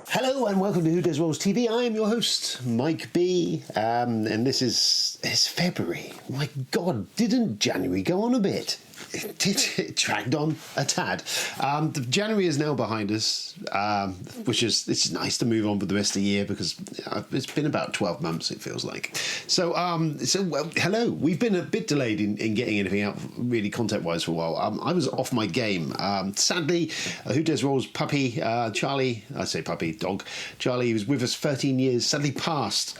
Hello and welcome to Who Does Rolls TV. I am your host, Mike B, and this is February. My God, didn't January go on a bit? It dragged on a tad. January is now behind us, which is it's nice to move on with the rest of the year because it's been about 12 months, it feels like. So hello. We've been a bit delayed in getting anything out really content-wise for a while. I was off my game. Sadly, Who Does Rolls puppy, Charlie, I say puppy, dog, Charlie, was with us 13 years, sadly passed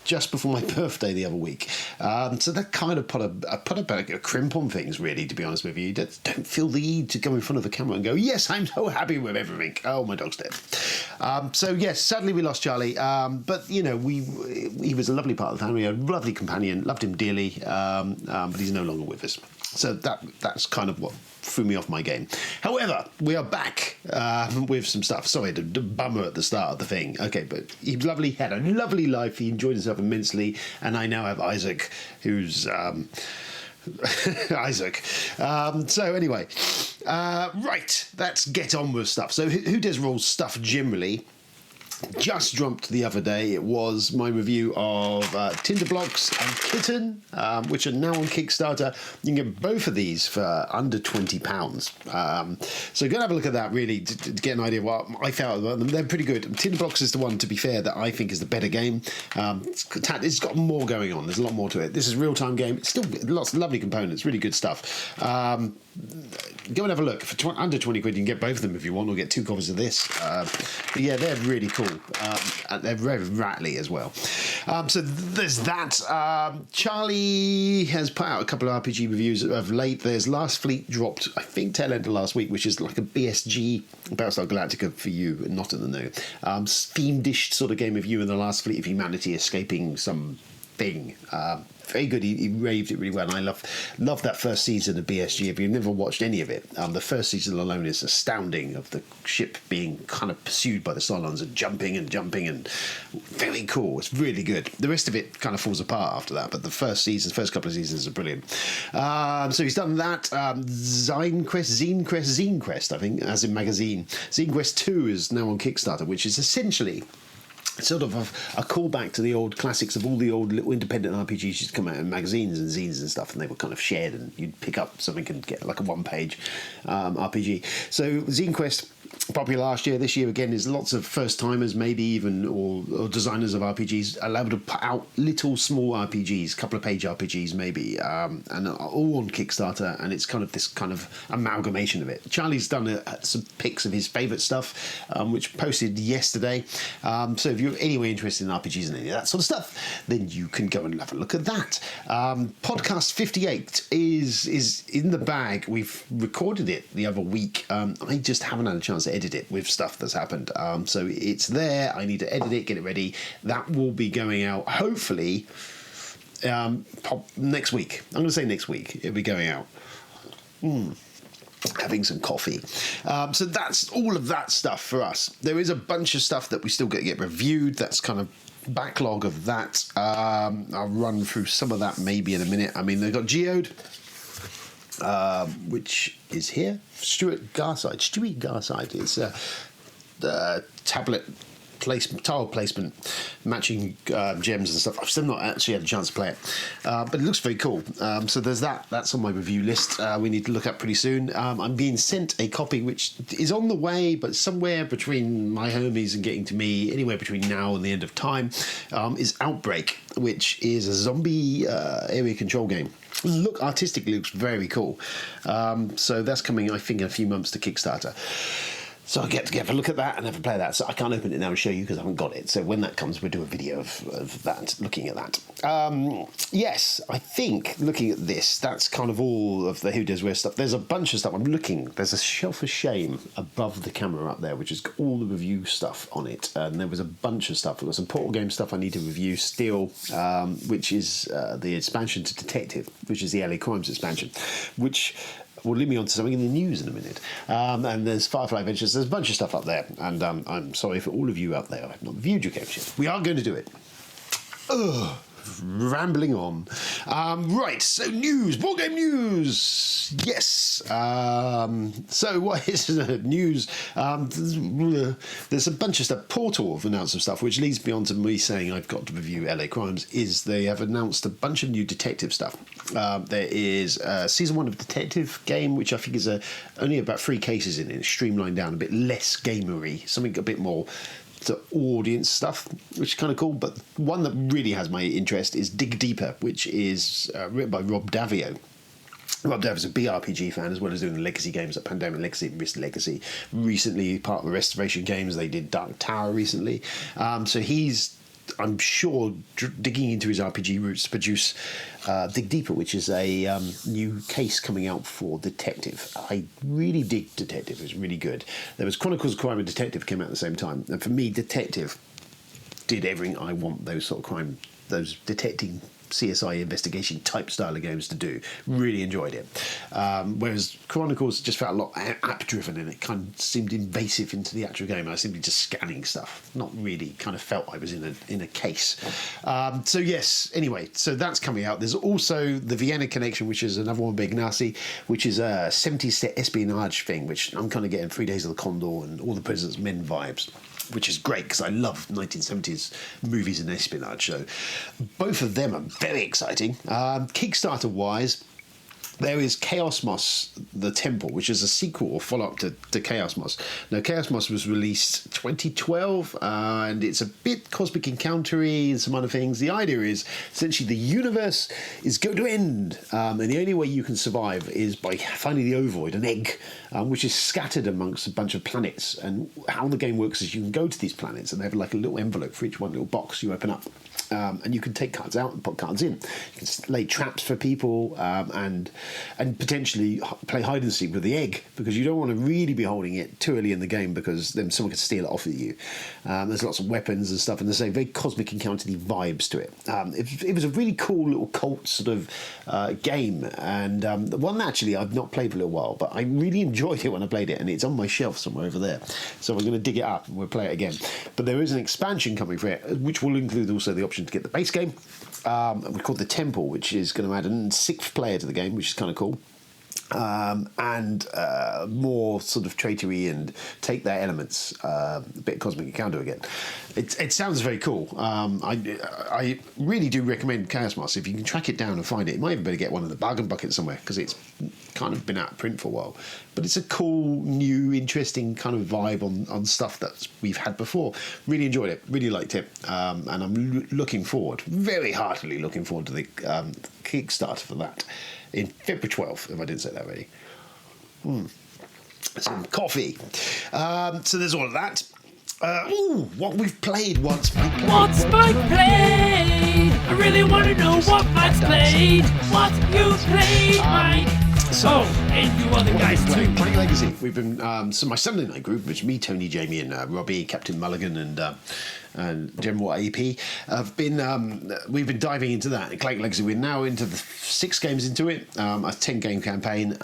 just before my birthday the other week. So that kind of put a crimp on things, really, to be honest with you. Don't feel the need to go in front of the camera and go, yes, I'm so happy with everything. Oh, my dog's dead. So yes, sadly we lost Charlie, but you know, he was a lovely part of the family, a lovely companion, loved him dearly, but he's no longer with us. So that's kind of what threw me off my game. However, we are back with some stuff. Sorry, the bummer at the start of the thing. Okay, but he was lovely, had a lovely life, he enjoyed himself immensely, and I now have Isaac, who's Isaac. So anyway, right, let's get on with stuff. So Who Does Rolls stuff generally just dropped the other day. It was my review of Tinder Blocks and Kitten, which are now on Kickstarter. You can get both of these for under £20. So go and have a look at that, really, to get an idea of what I felt about them. They're pretty good. Tinder Blocks is the one, to be fair, that I think is the better game. It's got more going on. There's a lot more to it. This is a real-time game. It's still lots of lovely components, really good stuff. Go and have a look. For under 20 quid, you can get both of them if you want, or get 2 copies of this. But yeah, they're really cool. And they're very rattly as well. So there's that. Charlie has put out a couple of RPG reviews of late. There's Last Fleet dropped, I think, tail end of last week, which is like a BSG, Battlestar Galactica for you, not in the know. Theme-dish sort of game of you and the Last Fleet of humanity escaping some thing. Very good. He raved it really well, and I love that first season of BSG. If you've never watched any of it, the first season alone is astounding, of the ship being kind of pursued by the Cylons and jumping and very cool. It's really good. The rest of it kind of falls apart after that, but the first couple of seasons are brilliant. So he's done that. Zine Quest, I think, as in magazine. Zine Quest 2 is now on Kickstarter, which is essentially sort of a callback to the old classics of all the old little independent RPGs used to come out in magazines and zines and stuff, and they were kind of shared, and you'd pick up something and get like a one-page RPG. So Zine Quest, popular last year. This year again is lots of first-timers, maybe even, or designers of RPGs allowed to put out little small RPGs, couple of page RPGs maybe, and all on Kickstarter, and it's kind of this kind of amalgamation of it. Charlie's done some pics of his favourite stuff, which posted yesterday. So if you're anyway interested in RPGs and any of that sort of stuff, then you can go and have a look at that. Podcast 58 is in the bag. We've recorded it the other week. I just haven't had a chance to edit it with stuff that's happened. So it's there. I need to edit it, get it ready. That will be going out, hopefully, next week. I'm going to say next week. It'll be going out. Having some coffee. So that's all of that stuff for us. There is a bunch of stuff that we still get reviewed. That's kind of backlog of that. I'll run through some of that maybe in a minute. I mean, they've got Geode, which is here. Stewie Garside. It's a tablet tile placement, matching gems and stuff. I've still not actually had a chance to play it, but it looks very cool. So there's that. That's on my review list. We need to look at pretty soon. I'm being sent a copy which is on the way, but somewhere between my homies and getting to me, anywhere between now and the end of time, is Outbreak, which is a zombie area control game. Artistically looks very cool. So that's coming, I think, in a few months to Kickstarter. So I get to have a look at that and have a play of that. So I can't open it now and show you because I haven't got it. So when that comes, we'll do a video of that, looking at that. Yes, I think looking at this, that's kind of all of the Who Does Where stuff. There's a bunch of stuff. I'm looking. There's a shelf of shame above the camera up there, which has got all the review stuff on it. And there was a bunch of stuff. There was some Portal game stuff I need to review still, which is the expansion to Detective, which is the LA Crimes expansion, which will lead me on to something in the news in a minute. And there's Firefly Adventures. There's a bunch of stuff up there. And I'm sorry for all of you out there. I've not reviewed your games yet. We are going to do it. rambling on. Right, so news, board game news. Yes. So what is the news? There's a bunch of stuff. Portal have announced some stuff, which leads me on to me saying I've got to review LA Crimes. Is they have announced a bunch of new detective stuff. There is season 1 of Detective game, which I think is only about 3 cases in it, streamlined down, a bit less gamery, something a bit more to audience stuff, which is kind of cool. But one that really has my interest is Dig Deeper, which is written by Rob Davio. Rob Davio's a BRPG fan, as well as doing the legacy games like Pandemic Legacy and Risk Legacy. Recently, part of the Restoration games, they did Dark Tower recently. So he's, I'm sure, digging into his RPG roots to produce Dig Deeper, which is a new case coming out for Detective. I really dig Detective. It's really good. There was Chronicles of Crime and Detective came out at the same time. And for me, Detective did everything I want those sort of crime, those detecting CSI investigation type style of games to do. Really enjoyed it. Whereas Chronicles just felt a lot app driven and it kind of seemed invasive into the actual game. I was simply just scanning stuff, not really kind of felt I was in a case. So yes, anyway, so that's coming out. There's also the Vienna Connection, which is another one, Big Nazi, which is a 70s set espionage thing, which I'm kind of getting 3 Days of the Condor and All the President's Men vibes, which is great because I love 1970s movies and espionage. So both of them are very exciting. Kickstarter-wise, there is Chaos Moss, The Temple, which is a sequel or follow-up to Chaos Moss. Now, Chaos Moss was released 2012, and it's a bit cosmic encounter-y and some other things. The idea is, essentially, the universe is going to end, and the only way you can survive is by finding the ovoid, an egg, which is scattered amongst a bunch of planets. And how the game works is you can go to these planets, and they have like a little envelope for each one, little box you open up. And you can take cards out and put cards in. You can lay traps for people and potentially play hide and seek with the egg, because you don't want to really be holding it too early in the game, because then someone could steal it off of you. There's lots of weapons and stuff, and there's a very cosmic encounter-y vibes to it. It was a really cool little cult sort of game, and one that actually I've not played for a little while, but I really enjoyed it when I played it, and it's on my shelf somewhere over there. So we're going to dig it up and we'll play it again. But there is an expansion coming for it, which will include also the option to get the base game. We called The Temple, which is going to add a 6th player to the game, which is kind of cool. And more sort of traitory and take their elements, a bit of cosmic encounter again. It sounds very cool. I really do recommend Chaos Moss. If you can track it down and find it, you might even better get one in the bargain bucket somewhere, because it's kind of been out of print for a while. But it's a cool, new, interesting kind of vibe on stuff that we've had before. Really enjoyed it, really liked it, and I'm looking forward, very heartily looking forward to the Kickstarter for that in February 12th, if I didn't say that already. Some coffee. So there's all of that. What we've played once. What's Mike played? I really want to know what Mike's played. What you played, Mike? And you other guys too. Clank Legacy. We've been so my Sunday night group, which is me, Tony, Jamie, and Robbie, Captain Mulligan, and General AP, have been we've been diving into that. Clank Legacy. We're now into the 6 games into it. A 10-game campaign.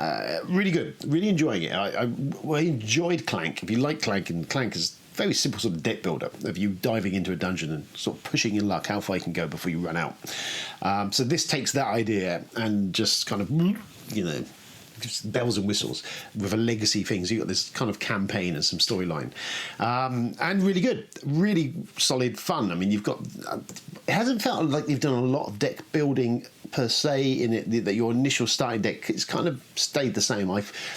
Really good. Really enjoying it. I enjoyed Clank. If you like Clank, and Clank is very simple sort of deck builder of you diving into a dungeon and sort of pushing your luck how far you can go before you run out. So this takes that idea and just kind of, just bells and whistles with a legacy thing. So you've got this kind of campaign and some storyline, and really good, really solid fun. I mean, you've got it hasn't felt like you've done a lot of deck building per se in it, that your initial starting deck, it's kind of stayed the same.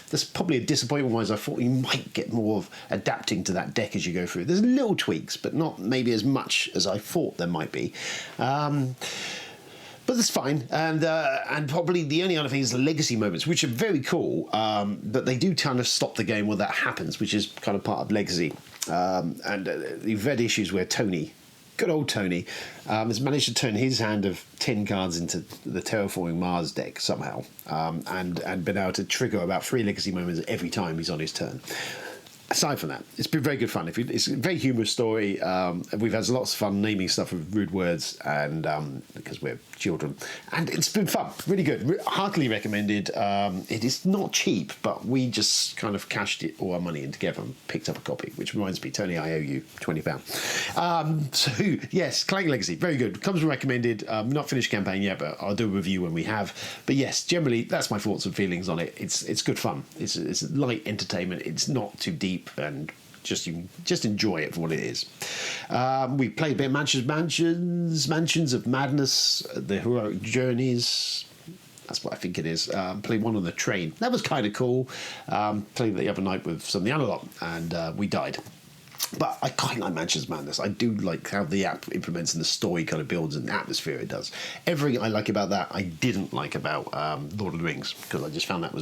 There's probably a disappointment wise. I thought you might get more of adapting to that deck as you go through. There's little tweaks, but not maybe as much as I thought there might be. But that's fine, and probably the only other thing is the legacy moments, which are very cool, but they do kind of stop the game when that happens, which is kind of part of legacy. And you've had issues where Tony, good old Tony, has managed to turn his hand of 10 cards into the Terraforming Mars deck somehow, and been able to trigger about 3 legacy moments every time he's on his turn. aside from that, it's been very good fun. It's a very humorous story. We've had lots of fun naming stuff with rude words, and because we're children, and it's been fun, really good, heartily recommended. It is not cheap, but we just kind of cashed all our money in together and picked up a copy. Which reminds me, Tony, I owe you £20. So yes, Clank Legacy, very good. Comes recommended. Not finished campaign yet, but I'll do a review when we have. But yes, generally that's my thoughts and feelings on it. It's good fun. It's light entertainment. It's not too deep, and just enjoy it for what it is. We played a bit of Mansions of Madness, the Heroic Journeys. That's what I think it is. Played one on the train. That was kind of cool. Played the other night with some of the other lot, and we died. But I quite like Mansions of Madness. I do like how the app implements and the story kind of builds and atmosphere it does. Everything I like about that, I didn't like about Lord of the Rings, because I just found that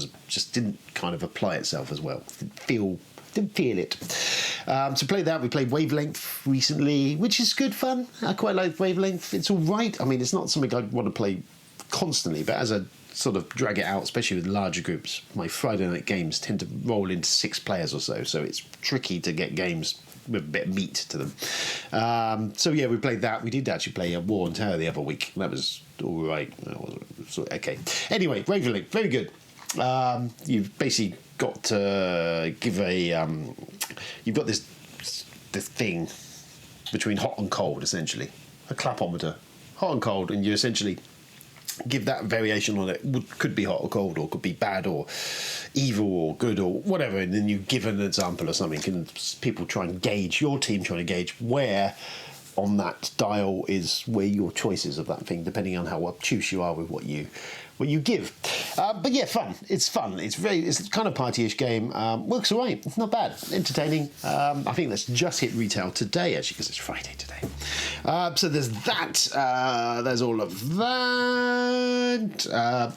didn't kind of apply itself as well. Didn't feel it. So played that. We played Wavelength recently, which is good fun. I quite like Wavelength. It's all right. I mean, it's not something I'd want to play constantly, but as a sort of drag it out, especially with larger groups, my Friday night games tend to roll into 6 players or so it's tricky to get games with a bit of meat to them. So yeah, we played that. We did actually play a War and Terror the other week. That was all right. Okay. Anyway, Wavelength, very good. You've basically got to give you've got this thing between hot and cold, essentially, a clapometer, hot and cold, and you essentially give that variation on it. Could be hot or cold, or could be bad or evil or good or whatever, and then you give an example or something, and people try and gauge, your team trying to gauge where on that dial is where your choices of that thing, depending on how obtuse you are with what you give. But yeah, fun. It's fun. It's kind of partyish game. Works all right. It's not bad. Entertaining. I think that's just hit retail today, actually, because it's Friday today. So there's that. There's all of that.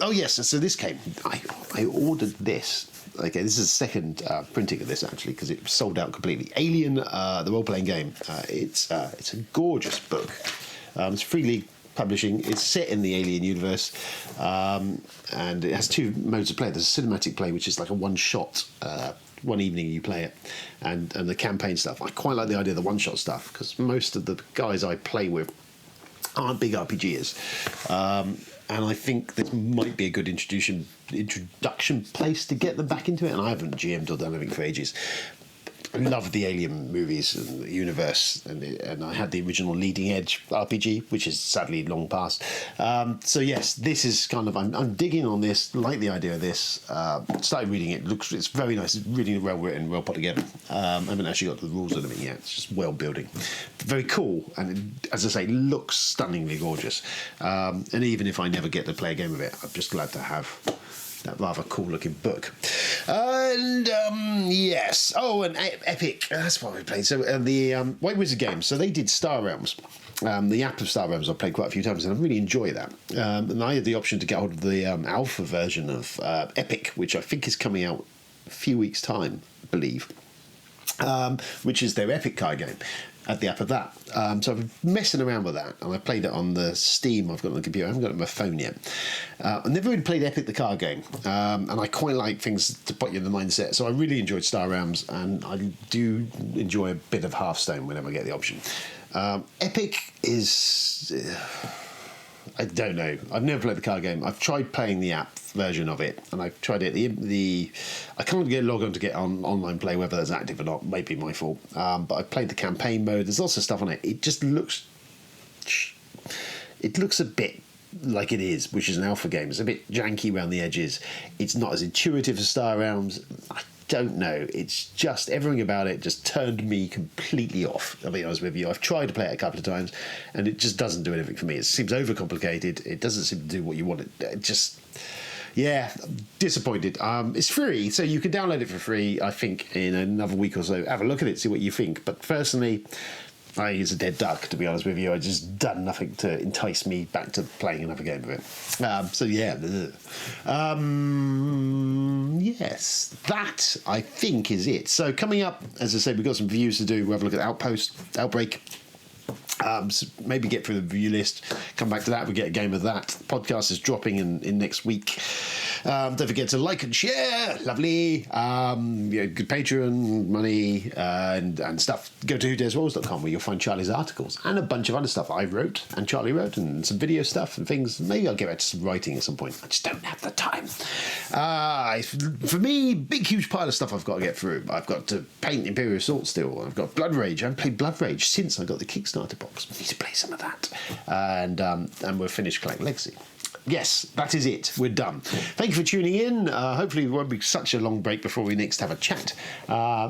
Oh yes. So this came. I ordered this. Okay, this is the second printing of this, actually, because it sold out completely. Alien, the role-playing game. It's a gorgeous book. It's freely publishing. It's set in the Alien universe, and it has 2 modes of play. There's a cinematic play, which is like a one-shot. One evening you play it, and the campaign stuff. I quite like the idea of the one-shot stuff, because most of the guys I play with aren't big RPGers. And I think this might be a good introduction place to get them back into it. And I haven't GM'd or done anything for ages. I love the Alien movies and the universe, and I had the original Leading Edge RPG, which is sadly long past. So yes, this is kind of, I'm digging on this, like the idea of this. Started reading it. It's very nice. It's really well written, well put together. I haven't actually got to the rules of it yet. It's just well building, very cool, and it, as I say, looks stunningly gorgeous. And even if I never get to play a game of it, I'm just glad to have that rather cool looking book. And yes, and Epic, that's what we played. So the White Wizard games, so they did Star Realms. The app of Star Realms I've played quite a few times, and I really enjoy that. And I had the option to get hold of the alpha version of Epic, which I think is coming out a few weeks' time, I believe, which is their Epic card game. At the app of that. So I've been messing around with that, and I played it on the Steam I've got on the computer. I haven't got it on my phone yet. I've never really played Epic the card game, and I quite like things to put you in the mindset. So I really enjoyed Star Realms, and I do enjoy a bit of Hearthstone whenever I get the option. Epic is... I don't know. I've never played the card game. I've tried playing the app version of it, and I've tried it. I can't get log on to get on online play, whether that's active or not. Maybe my fault. But I played the campaign mode. There's lots of stuff on it. It just looks. It looks a bit like it is, which is an alpha game. It's a bit janky around the edges. It's not as intuitive as Star Realms. I don't know. It's just everything about it just turned me completely off. I'll be honest with you. I've tried to play it a couple of times, and it just doesn't do anything for me. It seems overcomplicated. It doesn't seem to do what you want. It just, yeah, disappointed. It's free, so you can download it for free. I think in another week or so. Have a look at it, see what you think. But personally, I use a dead duck, to be honest with you. I just done nothing to entice me back to playing another game of it. So yeah, yes, that I think is it. So coming up, as I said, we've got some reviews to do. We'll have a look at Outbreak. So maybe get through the review list, come back to that, we get a game of that. The podcast is dropping in next week. Don't forget to like and share. Lovely. Good Patreon money and stuff. Go to whodesrolls.com where you'll find Charlie's articles and a bunch of other stuff I wrote and Charlie wrote and some video stuff and things. Maybe I'll get back to some writing at some point. I just don't have the time. For me, big huge pile of stuff I've got to get through. I've got to paint Imperial Assault still. I've got Blood Rage. I haven't played Blood Rage since I got the Kickstarter box. I need to play some of that. And we'll finish Clank Legacy. Yes, that is it. We're done. Thank you for tuning in. Hopefully it won't be such a long break before we next have a chat.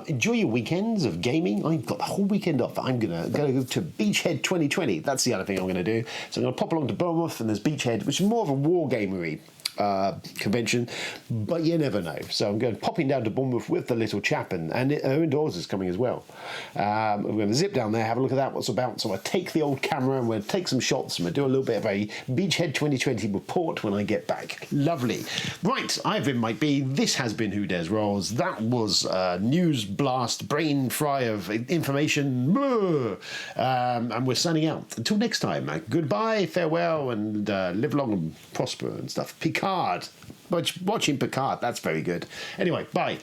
Enjoy your weekends of gaming. I've got the whole weekend off. I'm going to go to Beachhead 2020. That's the other thing I'm going to do. So I'm going to pop along to Bournemouth, and there's Beachhead, which is more of a war gamery convention, but you never know. So I'm going popping down to Bournemouth with the little chap, and Owen Dawes is coming as well. We're going to zip down there, have a look at that, what's about. So I take the old camera and we'll take some shots and we'll do a little bit of a Beachhead 2020 report when I get back. Lovely. Right, I've been Mike B. This has been Who Dares Rolls. That was news blast, brain fry of information. And we're signing out. Until next time, goodbye, farewell, and live long and prosper and stuff. Picard. Watching Picard, that's very good. Anyway, bye.